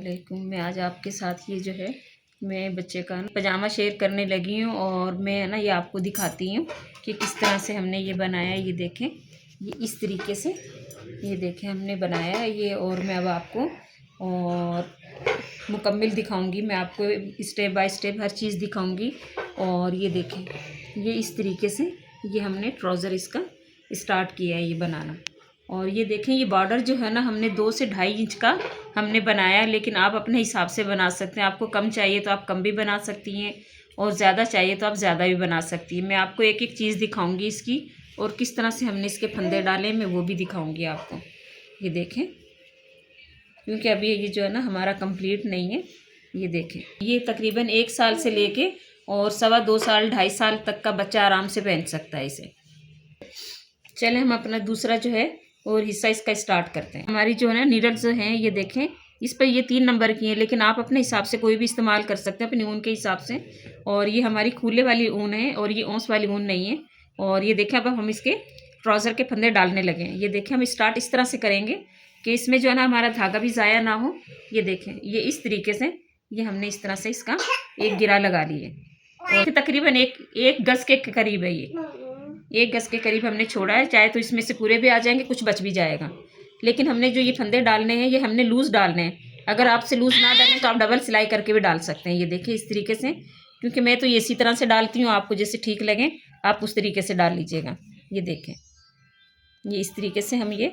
वालेकुम। मैं आज आपके साथ ये जो है मैं बच्चे का पजामा शेयर करने लगी हूँ और मैं ना ये आपको दिखाती हूँ कि किस तरह से हमने ये बनाया। ये देखें, ये इस तरीके से ये देखें हमने बनाया है ये। और मैं अब आपको और मुकम्मल दिखाऊंगी, मैं आपको स्टेप बाय स्टेप हर चीज़ दिखाऊंगी। और ये देखें, ये इस तरीके से ये हमने ट्राउज़र इसका स्टार्ट किया है ये बनाना। और ये देखें, ये बॉर्डर जो है ना हमने 2 से 2.5 इंच का हमने बनाया, लेकिन आप अपने हिसाब से बना सकते हैं। आपको कम चाहिए तो आप कम भी बना सकती हैं और ज़्यादा चाहिए तो आप ज़्यादा भी बना सकती हैं। मैं आपको एक एक चीज़ दिखाऊंगी इसकी, और किस तरह से हमने इसके फंदे डाले मैं वो भी दिखाऊंगी आपको। ये देखें, क्योंकि अभी ये जो है ना हमारा कंप्लीट नहीं है। ये देखें, ये तकरीबन 1 साल से लेके और 2.25 साल 2.5 साल तक का बच्चा आराम से पहन सकता है इसे। चलें हम अपना दूसरा जो है और हिस्सा इसका स्टार्ट करते हैं। हमारी जो है ना नीडल्स हैं, ये देखें, इस पर ये 3 नंबर की हैं, लेकिन आप अपने हिसाब से कोई भी इस्तेमाल कर सकते हैं अपनी ऊन के हिसाब से। और ये हमारी खूले वाली ऊन है और ये ओंस वाली ऊन नहीं है। और ये देखें, अब हम इसके ट्राउज़र के फंदे डालने लगे हैं। ये देखें, हम स्टार्ट इस तरह से करेंगे कि इसमें जो है ना हमारा धागा भी ज़ाया ना हो। ये देखें, ये इस तरीके से ये हमने इस तरह से इसका एक गिरा लगा ली है। और तकरीबन एक गज़ के करीब है ये, 1 गज़ के करीब हमने छोड़ा है। चाहे तो इसमें से पूरे भी आ जाएंगे, कुछ बच भी जाएगा। लेकिन हमने जो ये फंदे डालने हैं ये हमने लूज़ डालने हैं। अगर आपसे लूज़ ना डालें तो आप डबल सिलाई करके भी डाल सकते हैं। ये देखिए इस तरीके से, क्योंकि मैं तो ये इसी तरह से डालती हूँ, आपको जैसे ठीक लगे आप उस तरीके से डाल लीजिएगा। ये देखें, ये इस तरीके से हम ये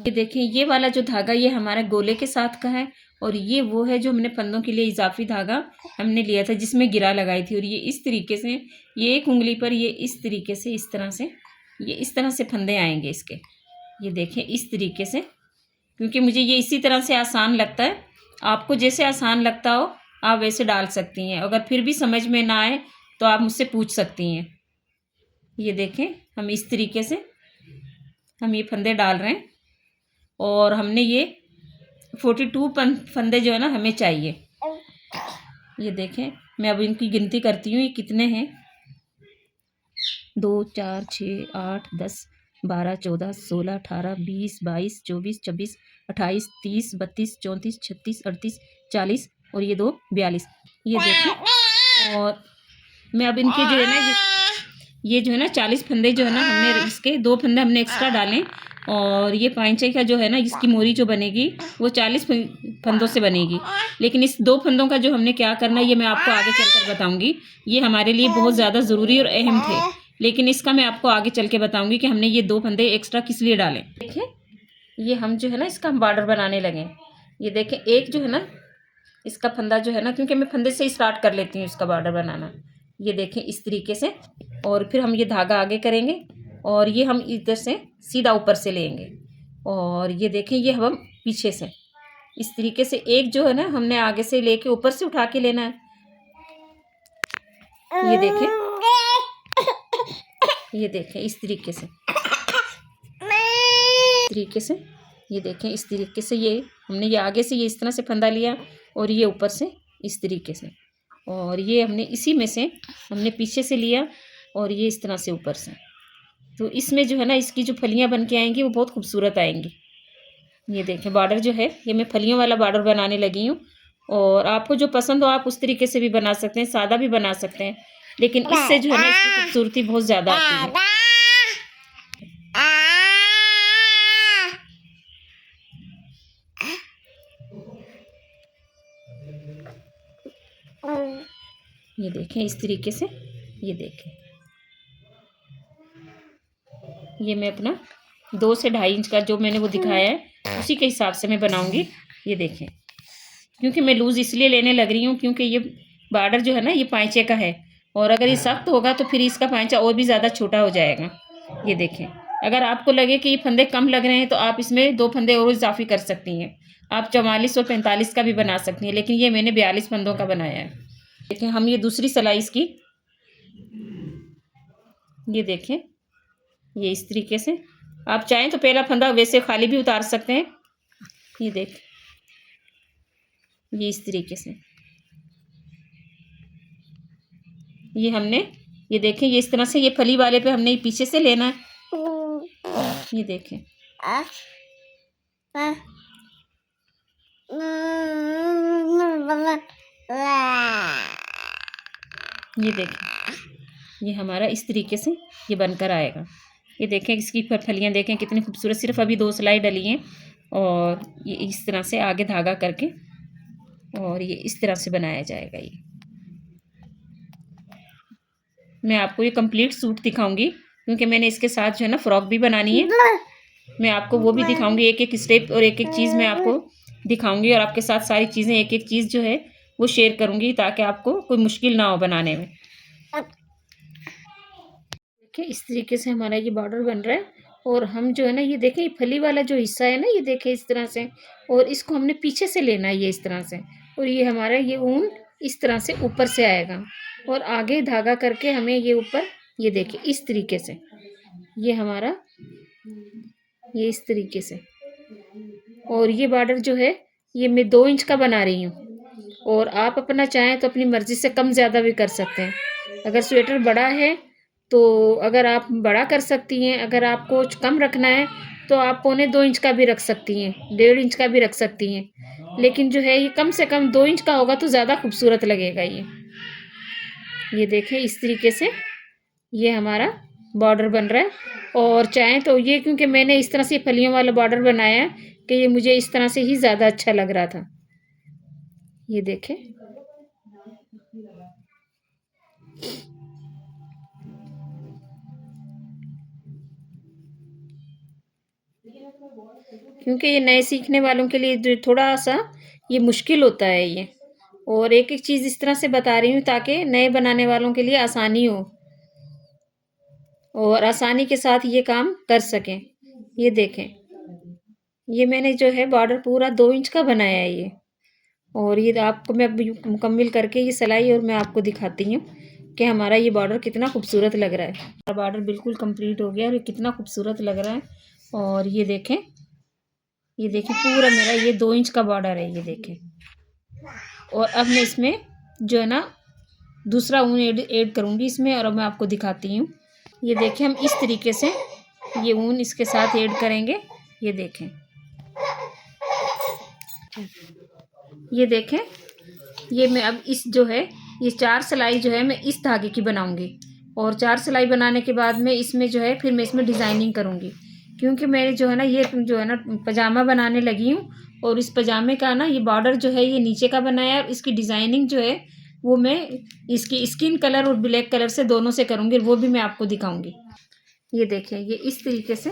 देखें, ये वाला जो धागा ये हमारा गोले के साथ का है, और ये वो है जो हमने फंदों के लिए इजाफी धागा हमने लिया था जिसमें गिरा लगाई थी। और ये इस तरीके से, ये एक उंगली पर ये इस तरीके से इस तरह से ये इस तरह से फंदे आएंगे इसके। ये देखें इस तरीके से, क्योंकि मुझे ये इसी तरह से आसान लगता है। आपको जैसे आसान लगता हो आप वैसे डाल सकती हैं। अगर फिर भी समझ में ना आए तो आप मुझसे पूछ सकती हैं। ये देखें, हम इस तरीके से हम ये फंदे डाल रहे हैं और हमने ये 42 फंदे जो है ना हमें चाहिए। ये देखें, मैं अब इनकी गिनती करती हूँ ये कितने हैं। 2 4 6 8 10 12 14 16 18 20 22 24 26 28 30 32 34 36 38 40 और ये 2 42। ये देखें, और मैं अब इनके जो है ना ये जो है ना 40 फंदे जो है ना हमने इसके 2 फंदे हमने एक्स्ट्रा डालें। और ये पांचे का जो है ना इसकी मोरी जो बनेगी वो 40 फंदों से बनेगी। लेकिन इस 2 फंदों का जो हमने क्या करना है ये मैं आपको आगे चलकर बताऊंगी। ये हमारे लिए बहुत ज़्यादा ज़रूरी और अहम थे, लेकिन इसका मैं आपको आगे चल के बताऊंगी कि हमने ये 2 फंदे एक्स्ट्रा किस लिए डालें। देखिए, ये हम जो है ना इसका बॉर्डर बनाने लगे। ये देखें, एक जो है ना इसका फंदा जो है ना, क्योंकि मैं फंदे से ही स्टार्ट कर लेती हूँ इसका बॉर्डर बनाना। ये देखें इस तरीके से, और फिर हम ये धागा आगे करेंगे और ये हम इधर से सीधा ऊपर से लेंगे। और ये देखें, ये हम पीछे से इस तरीके से एक जो है ना हमने आगे से लेके ऊपर से उठा के लेना है। ये देखें, ये देखें इस तरीके से ये देखें इस तरीके से ये हमने ये आगे से ये इस तरह से फंदा लिया और ये ऊपर से इस तरीके से, और ये हमने इसी में से हमने पीछे से लिया और ये इस तरह से ऊपर से। तो इसमें जो है ना इसकी जो फलियां बन के आएंगी वो बहुत खूबसूरत आएंगी। ये देखें, बॉर्डर जो है ये मैं फलियों वाला बॉर्डर बनाने लगी हूँ। और आपको जो पसंद हो आप उस तरीके से भी बना सकते हैं, सादा भी बना सकते हैं, लेकिन इससे जो है ना इसकी खूबसूरती बहुत ज़्यादा आती है। ये देखें इस तरीके से, ये देखें, ये मैं अपना 2 से 2.5 इंच का जो मैंने वो दिखाया है उसी के हिसाब से मैं बनाऊंगी। ये देखें, क्योंकि मैं लूज़ इसलिए लेने लग रही हूँ क्योंकि ये बॉर्डर जो है ना ये पाँचे का है, और अगर ये सख्त होगा तो फिर इसका पाँचा और भी ज़्यादा छोटा हो जाएगा। ये देखें, अगर आपको लगे कि ये फंदे कम लग रहे हैं तो आप इसमें 2 फंदे और इजाफी कर सकती हैं। आप 44 और 45 का भी बना सकती हैं, लेकिन ये मैंने 42 फंदों का बनाया है। देखें, हम ये दूसरी सिलाई इसकी, ये देखें, ये इस तरीके से आप चाहें तो पहला फंदा वैसे खाली भी उतार सकते हैं। ये देख, ये इस तरीके से ये हमने, ये देखें, ये इस तरह से, ये फली वाले पे हमने पीछे से लेना है। ये देखें, ये देखें, ये हमारा इस तरीके से ये बनकर आएगा। ये देखें, इसकी फलियाँ देखें कितनी खूबसूरत, सिर्फ अभी 2 सिलाई डली हैं और ये इस तरह से आगे धागा करके और ये इस तरह से बनाया जाएगा। ये मैं आपको ये कंप्लीट सूट दिखाऊंगी क्योंकि मैंने इसके साथ जो है ना फ्रॉक भी बनानी है। मैं आपको वो भी दिखाऊंगी, एक एक स्टेप और एक एक चीज़ मैं आपको दिखाऊंगी और आपके साथ सारी चीज़ें एक एक चीज़ जो है वो शेयर करूंगी ताकि आपको कोई मुश्किल ना हो बनाने में। देखिए, इस तरीके से हमारा ये बॉर्डर बन रहा है और हम जो है ना, ये देखें, ये फली वाला जो हिस्सा है ना, ये देखें इस तरह से, और इसको हमने पीछे से लेना है ये इस तरह से, और ये हमारा ये ऊन इस तरह से ऊपर से आएगा और आगे धागा करके हमें ये ऊपर, ये देखिए इस तरीके से, ये हमारा ये इस तरीके से, और ये बॉर्डर जो है ये मैं 2 इंच का बना रही हूँ और आप अपना चाहें तो अपनी मर्ज़ी से कम ज़्यादा भी कर सकते हैं। अगर स्वेटर बड़ा है तो अगर आप बड़ा कर सकती हैं, अगर आपको कम रखना है तो आप 1.25 इंच का भी रख सकती हैं, 1.5 इंच का भी रख सकती हैं, लेकिन जो है ये कम से कम 2 इंच का होगा तो ज़्यादा खूबसूरत लगेगा ये देखें इस तरीके से ये हमारा बॉर्डर बन रहा है। और चाहें तो ये, क्योंकि मैंने इस तरह से फलियों वाला बॉर्डर बनाया है कि ये मुझे इस तरह से ही ज़्यादा अच्छा लग रहा था। ये देखें, क्योंकि ये नए सीखने वालों के लिए जो थोड़ा सा ये मुश्किल होता है ये, और एक एक चीज़ इस तरह से बता रही हूँ ताकि नए बनाने वालों के लिए आसानी हो और आसानी के साथ ये काम कर सकें। ये देखें, ये मैंने जो है बॉर्डर पूरा 2 इंच का बनाया है ये, और ये आपको मैं मुकम्मल करके ये सिलाई और मैं आपको दिखाती हूँ कि हमारा ये बॉर्डर कितना खूबसूरत लग रहा है। हमारा बॉर्डर बिल्कुल कंप्लीट हो गया और ये कितना खूबसूरत लग रहा है। और ये देखें, ये देखें पूरा मेरा ये 2 इंच का बॉर्डर है, ये देखें। और अब मैं इसमें जो है ना दूसरा ऊन ऐड करूँगी इसमें, और अब मैं आपको दिखाती हूँ। ये देखें, हम इस तरीके से ये ऊन इसके साथ ऐड करेंगे। ये देखें, ये देखें, ये मैं अब इस जो है ये 4 सिलाई जो है मैं इस धागे की बनाऊंगी, और 4 सिलाई बनाने के बाद में इसमें जो है फिर मैं इसमें डिज़ाइनिंग करूँगी, क्योंकि मेरे जो है ना ये जो है ना पजामा बनाने लगी हूँ और इस पजामे का ना ये बॉर्डर जो है ये नीचे का बनाया है और इसकी डिज़ाइनिंग जो है वो मैं इसकी स्किन कलर और ब्लैक कलर से दोनों से करूँगी, वो भी मैं आपको दिखाऊँगी। ये देखें, ये इस तरीके से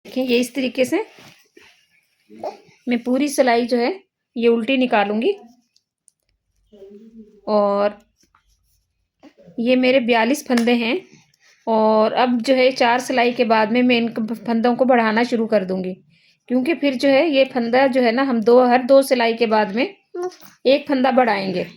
देखें, ये इस तरीके से मैं पूरी सिलाई जो है ये उल्टी निकालूंगी, और ये मेरे 42 फंदे हैं, और अब जो है 4 सिलाई के बाद में मैं इन फंदों को बढ़ाना शुरू कर दूंगी, क्योंकि फिर जो है ये फंदा जो है ना हम हर 2 सिलाई के बाद में एक फंदा बढ़ाएंगे।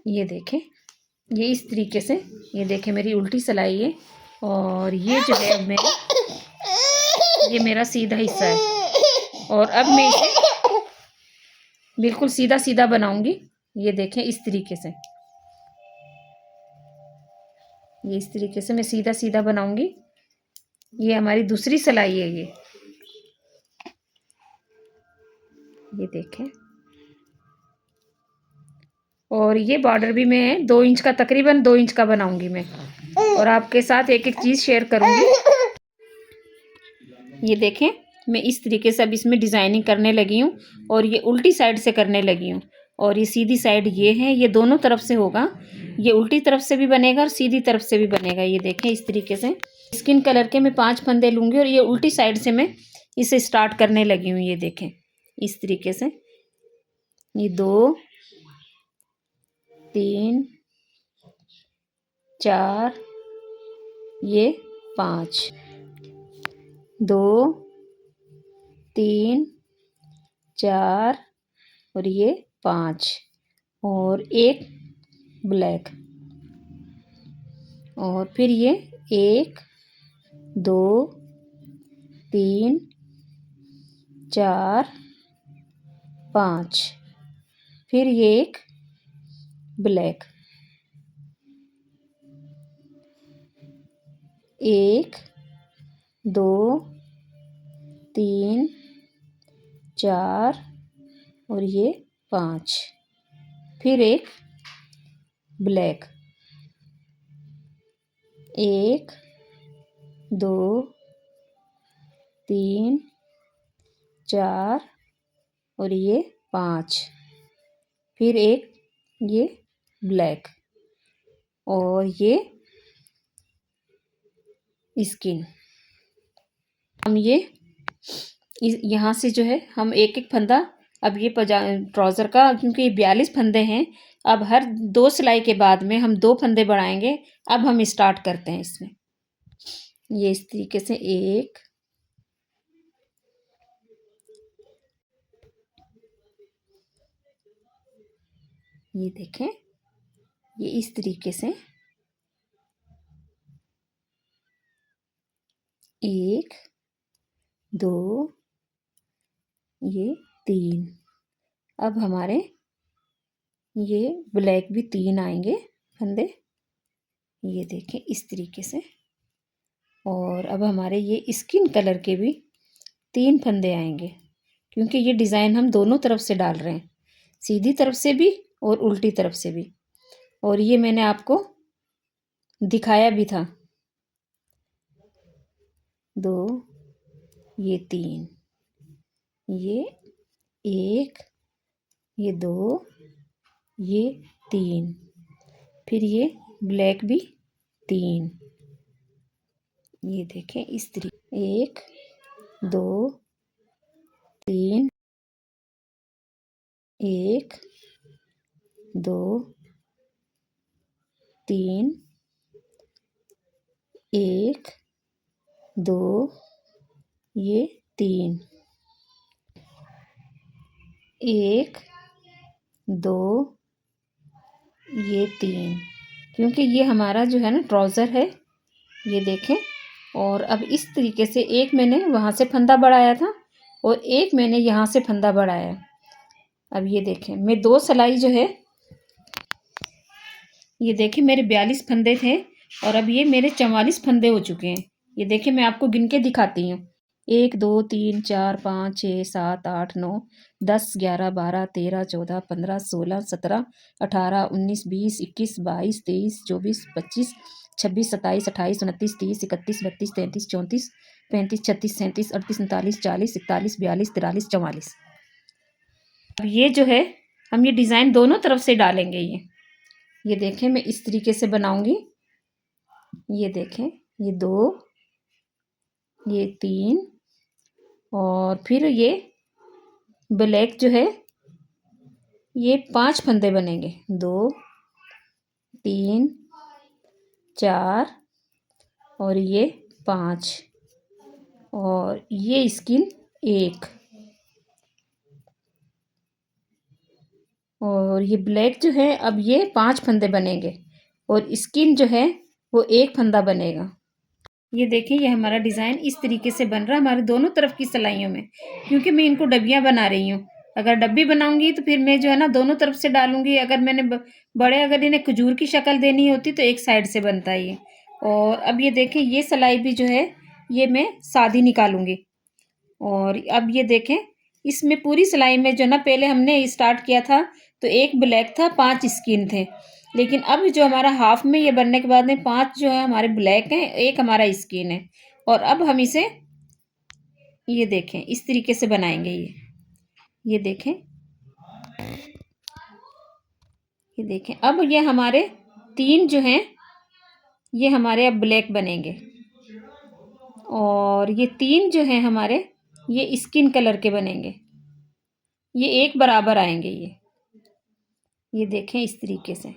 ये देखें, ये इस तरीके से, ये देखें मेरी उल्टी सिलाई है, और ये जो है ये मेरा सीधा हिस्सा है, और अब मैं इसे बिल्कुल सीधा सीधा बनाऊंगी। ये देखें इस तरीके से, ये इस तरीके से मैं सीधा सीधा बनाऊंगी। ये हमारी दूसरी सिलाई है ये देखें, और ये बॉर्डर भी मैं 2 इंच का, तकरीबन 2 इंच का बनाऊंगी मैं, और आपके साथ एक एक चीज़ शेयर करूंगी। ये देखें, मैं इस तरीके से अब इसमें डिज़ाइनिंग करने लगी हूँ, और ये उल्टी साइड से करने लगी हूँ, और ये सीधी साइड ये है, ये दोनों तरफ से होगा, ये उल्टी तरफ से भी बनेगा और सीधी तरफ से भी बनेगा। ये देखें इस तरीके से स्किन कलर के मैं 5 फंदे लूँगी और ये उल्टी साइड से मैं इसे स्टार्ट करने लगी हूँ। ये देखें इस तरीके से, ये 2 3 4 ये 5, 2 3 4 और ये 5 और एक ब्लैक। और फिर ये 1 2 3 4 5, फिर ये एक ब्लैक। 1 2 3 4 और ये 5, फिर एक ब्लैक। 1 2 3 4 और ये 5, फिर एक ये ब्लैक और ये स्किन। हम ये यहाँ से जो है हम एक एक फंदा, अब ये ट्राउज़र का क्योंकि ये 42 फंदे हैं, अब हर 2 सिलाई के बाद में हम 2 फंदे बढ़ाएंगे। अब हम स्टार्ट करते हैं इसमें। ये इस तरीके से एक, ये देखें, ये इस तरीके से 1 2 ये 3। अब हमारे ये ब्लैक भी 3 आएंगे फंदे, ये देखें इस तरीके से। और अब हमारे ये स्किन कलर के भी 3 फंदे आएंगे, क्योंकि ये डिज़ाइन हम दोनों तरफ से डाल रहे हैं, सीधी तरफ से भी और उल्टी तरफ से भी। और ये मैंने आपको दिखाया भी था। 2 ये 3, ये 1 ये 2 ये 3, फिर ये ब्लैक भी 3। ये देखें इस तरीके 1 2 3 1 2 3 1 2 ये 3 1 2 ये 3, क्योंकि ये हमारा जो है ना ट्राउज़र है, ये देखें। और अब इस तरीके से एक मैंने वहाँ से फंदा बढ़ाया था और एक मैंने यहाँ से फंदा बढ़ाया। अब ये देखें, मैं 2 सिलाई जो है, ये देखें मेरे 42 फंदे थे और अब ये मेरे 44 फंदे हो चुके हैं। ये देखें मैं आपको गिन के दिखाती हूँ। 1 2 3 4 5 6 7 8 9 10 11 12 13 14 15 16 17 18 19 20 21 22 23 24 25 26 27 28 29 30 31 32 33 34 35 36 37 38 39 40 41 42 43 44। अब ये जो है हम ये डिज़ाइन दोनों तरफ से डालेंगे। ये देखें मैं इस तरीके से बनाऊंगी। ये देखें ये 2 ये 3 और फिर ये ब्लैक जो है ये 5 फंदे बनेंगे। 2 3 4 और ये 5 और ये स्किन 1 और ये ब्लैक जो है अब ये 5 फंदे बनेंगे और स्किन जो है वो 1 फंदा बनेगा। ये देखिए ये हमारा डिज़ाइन इस तरीके से बन रहा है हमारे दोनों तरफ की सिलाइयों में, क्योंकि मैं इनको डब्बियाँ बना रही हूँ। अगर डब्बी बनाऊंगी तो फिर मैं जो है ना दोनों तरफ से डालूंगी। अगर मैंने बड़े अगर इन्हें खजूर की शक्ल देनी होती तो एक साइड से बनता है ये। और अब ये देखें ये सिलाई भी जो है ये मैं सादी निकालूंगी। और अब ये देखें इसमें पूरी सिलाई में जो ना पहले हमने स्टार्ट किया था तो एक ब्लैक था 5 स्किन थे, लेकिन अब जो हमारा हाफ में ये बनने के बाद में 5 जो है हमारे ब्लैक हैं, एक हमारा स्किन है। और अब हम इसे ये देखें इस तरीके से बनाएंगे। ये देखें, ये देखें अब ये हमारे 3 जो हैं ये हमारे अब ब्लैक बनेंगे और ये 3 जो हैं हमारे ये स्किन कलर के बनेंगे। ये एक बराबर आएंगे। ये देखें इस तरीके से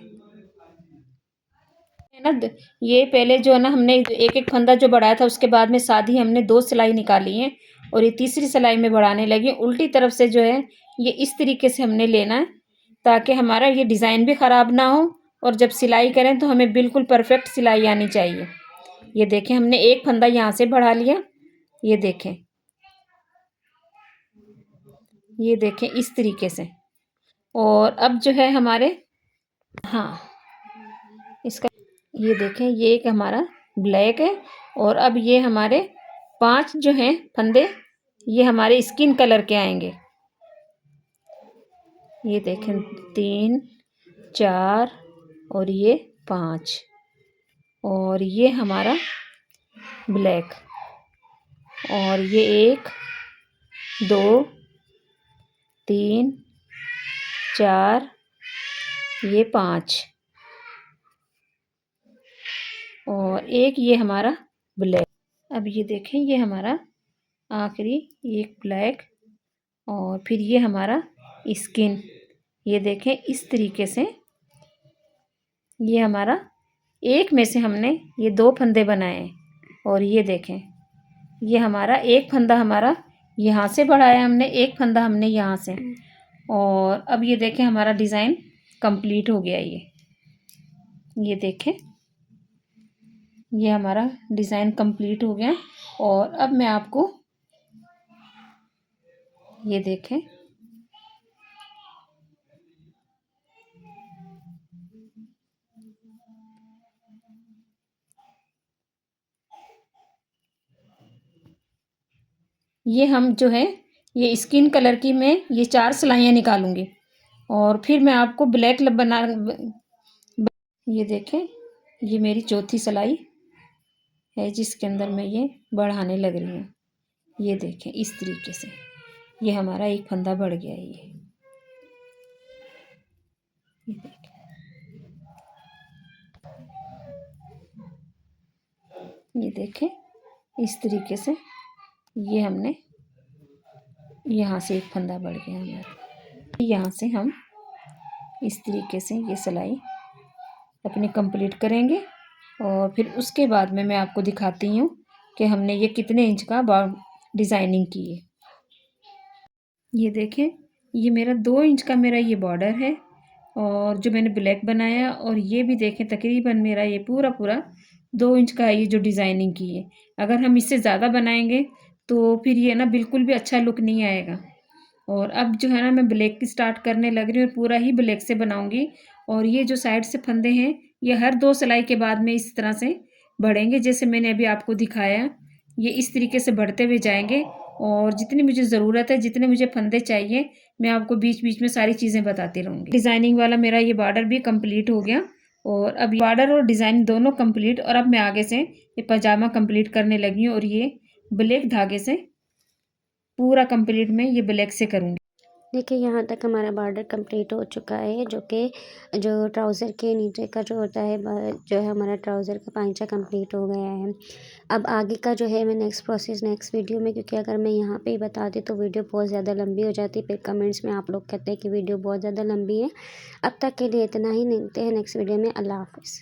है ना ये पहले जो है ना हमने एक एक फंदा जो बढ़ाया था उसके बाद में सादी हमने 2 सिलाई निकाली है और ये तीसरी सिलाई में बढ़ाने लगी। उल्टी तरफ से जो है ये इस तरीके से हमने लेना है ताकि हमारा ये डिज़ाइन भी ख़राब ना हो और जब सिलाई करें तो हमें बिल्कुल परफेक्ट सिलाई आनी चाहिए। ये देखें हमने एक फंदा यहाँ से बढ़ा लिया। ये देखें इस तरीके से। और अब जो है हमारे हाँ इसका ये देखें ये एक हमारा ब्लैक है और अब ये हमारे 5 जो हैं फंदे ये हमारे स्किन कलर के आएंगे। ये देखें 3 4 और ये 5 और ये हमारा ब्लैक और ये 1 2 3 4 ये 5 और एक ये हमारा ब्लैक। अब ये देखें ये हमारा आखिरी एक ब्लैक और फिर ये हमारा स्किन। ये देखें इस तरीके से ये हमारा एक में से हमने ये 2 फंदे बनाए और ये देखें ये हमारा एक फंदा हमारा यहाँ से बढ़ाया हमने, एक फंदा हमने यहाँ से। और अब ये देखें हमारा डिज़ाइन कंप्लीट हो गया। ये देखें ये हमारा डिज़ाइन कंप्लीट हो गया। और अब मैं आपको ये देखें ये हम जो है ये स्किन कलर की मैं ये 4 सिलाइयाँ निकालूंगी और फिर मैं आपको ब्लैक बना। ये देखें ये मेरी चौथी सिलाई है जिसके अंदर मैं ये बढ़ाने लग रही हूँ। ये देखें इस तरीके से ये हमारा एक फंदा बढ़ गया है। ये देखें इस तरीके से ये हमने यहाँ से एक फंदा बढ़ गया हमारा। यहाँ से हम इस तरीके से ये सिलाई अपनी कंप्लीट करेंगे और फिर उसके बाद में मैं आपको दिखाती हूँ कि हमने ये कितने इंच का डिज़ाइनिंग की है। ये देखें ये मेरा 2 इंच का मेरा ये बॉर्डर है और जो मैंने ब्लैक बनाया और ये भी देखें तकरीबन मेरा ये पूरा 2 इंच का है ये जो डिज़ाइनिंग की है। अगर हम इससे ज़्यादा बनाएंगे तो फिर ये ना बिल्कुल भी अच्छा लुक नहीं आएगा। और अब जो है ना मैं ब्लैक की स्टार्ट करने लग रही हूँ और पूरा ही ब्लैक से बनाऊंगी। और ये जो साइड से फंदे हैं ये हर 2 सिलाई के बाद में इस तरह से बढ़ेंगे जैसे मैंने अभी आपको दिखाया। ये इस तरीके से बढ़ते हुए जाएंगे और जितनी मुझे ज़रूरत है जितने मुझे फंदे चाहिए मैं आपको बीच बीच में सारी चीज़ें बताती रहूँगी। डिज़ाइनिंग वाला मेरा ये बॉर्डर भी कंप्लीट हो गया और अब बॉर्डर और डिज़ाइन दोनों कंप्लीट। और अब मैं आगे से ये पजामा कंप्लीट करने लगी हूँ और ये ब्लैक धागे से पूरा कंप्लीट मैं ये ब्लैक से करूँगी। देखिए यहाँ तक हमारा बॉर्डर कंप्लीट हो चुका है जो ट्राउज़र के नीचे का जो होता है जो है हमारा ट्राउज़र का पांचा कंप्लीट हो गया है। अब आगे का जो है मैं नेक्स्ट प्रोसेस नेक्स्ट वीडियो में, क्योंकि अगर मैं यहाँ पे ही बताती तो वीडियो बहुत ज़्यादा लंबी हो जाती। फिर कमेंट्स में आप लोग कहते हैं कि वीडियो बहुत ज़्यादा लंबी है। अब तक के लिए इतना ही, मिलते हैं नेक्स्ट वीडियो में। अल्लाह हाफ़िज़।